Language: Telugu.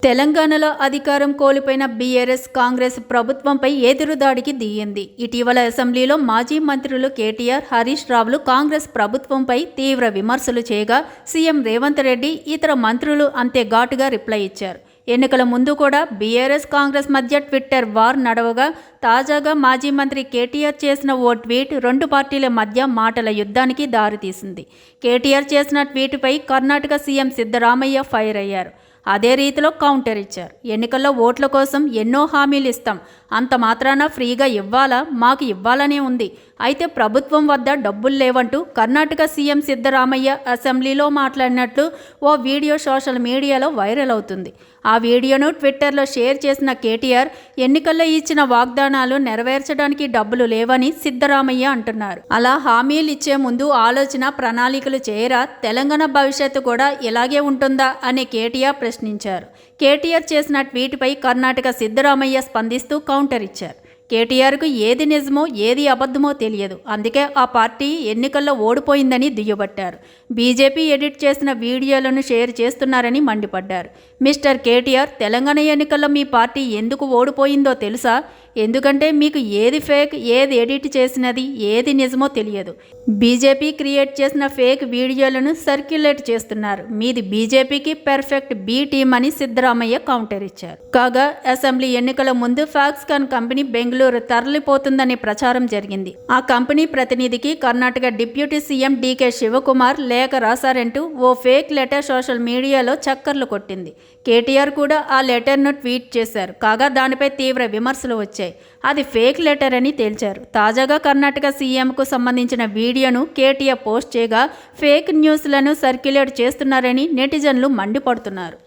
తెలంగాణలో అధికారం కోల్పోయిన బీఆర్ఎస్ కాంగ్రెస్ ప్రభుత్వంపై ఎదురుదాడికి దిగింది. ఇటీవల అసెంబ్లీలో మాజీ మంత్రులు కేటీఆర్, హరీష్ రావులు కాంగ్రెస్ ప్రభుత్వంపై తీవ్ర విమర్శలు చేయగా సీఎం రేవంత్ రెడ్డి, ఇతర మంత్రులు అంతే ఘాటుగా రిప్లై ఇచ్చారు. ఎన్నికల ముందు కూడా బీఆర్ఎస్ కాంగ్రెస్ మధ్య ట్విట్టర్ వార్ నడవగా తాజాగా మాజీ మంత్రి కేటీఆర్ చేసిన ఓ ట్వీట్ రెండు పార్టీల మధ్య మాటల యుద్ధానికి దారితీసింది. కేటీఆర్ చేసిన ట్వీట్పై కర్ణాటక సీఎం సిద్ధరామయ్య ఫైర్ అయ్యారు. అదే రీతిలో కౌంటర్ ఇచ్చారు. ఎన్నికల్లో ఓట్ల కోసం ఎన్నో హామీలు ఇస్తాం, అంత మాత్రాన ఫ్రీగా ఇవ్వాలా? మాకు ఇవ్వాలనే ఉంది, అయితే ప్రభుత్వం వద్ద డబ్బులు లేవంటూ కర్ణాటక సీఎం సిద్ధరామయ్య అసెంబ్లీలో మాట్లాడినట్లు ఓ వీడియో సోషల్ మీడియాలో వైరల్ అవుతుంది. ఆ వీడియోను ట్విట్టర్లో షేర్ చేసిన కేటీఆర్, ఎన్నికల్లో ఇచ్చిన వాగ్దానాలు నెరవేర్చడానికి డబ్బులు లేవని సిద్ధరామయ్య అంటున్నారు. అలా హామీలు ఇచ్చే ముందు ఆలోచన, ప్రణాళికలు చేయరా? తెలంగాణ భవిష్యత్తు కూడా ఇలాగే ఉంటుందా అని కేటీఆర్ ప్రశ్నించారు. కేటీఆర్ చేసిన ట్వీట్పై కర్ణాటక సిద్ధరామయ్య స్పందిస్తూ కౌంటర్ ఇచ్చారు. కేటీఆర్కు ఏది నిజమో ఏది అబద్ధమో తెలియదు, అందుకే ఆ పార్టీ ఎన్నికల్లో ఓడిపోయిందని దుయ్యబట్టారు. బీజేపీ ఎడిట్ చేసిన వీడియోలను షేర్ చేస్తున్నారని మండిపడ్డారు. మిస్టర్ కేటీఆర్, తెలంగాణ ఎన్నికల్లో మీ పార్టీ ఎందుకు ఓడిపోయిందో తెలుసా? ఎందుకంటే మీకు ఏది ఫేక్, ఏది ఎడిట్ చేసినది, ఏది నిజమో తెలియదు. బీజేపీ క్రియేట్ చేసిన ఫేక్ వీడియోలను సర్క్యులేట్ చేస్తున్నారు. మీది బీజేపీకి పర్ఫెక్ట్ బీ టీమ్ అని సిద్ధరామయ్య కౌంటర్ ఇచ్చారు. కాగా అసెంబ్లీ ఎన్నికల ముందు ఫాక్స్కాన్ కంపెనీ బెంగళూరు తరలిపోతుందనే ప్రచారం జరిగింది. ఆ కంపెనీ ప్రతినిధికి కర్ణాటక డిప్యూటీ సీఎం డీకే శివకుమార్ లేఖ రాశారంటూ ఓ ఫేక్ లెటర్ సోషల్ మీడియాలో చక్కర్లు కొట్టింది. కేటీఆర్ కూడా ఆ లెటర్ను ట్వీట్ చేశారు. కాగా దానిపై తీవ్ర విమర్శలు వచ్చాయి. అది ఫేక్ లెటర్ అని తేల్చారు. తాజాగా కర్ణాటక సీఎంకు సంబంధించిన వీడియోను కేటీఆర్ పోస్ట్ చేయగా ఫేక్ న్యూస్లను సర్క్యులేట్ చేస్తున్నారని నెటిజన్లు మండిపడుతున్నారు.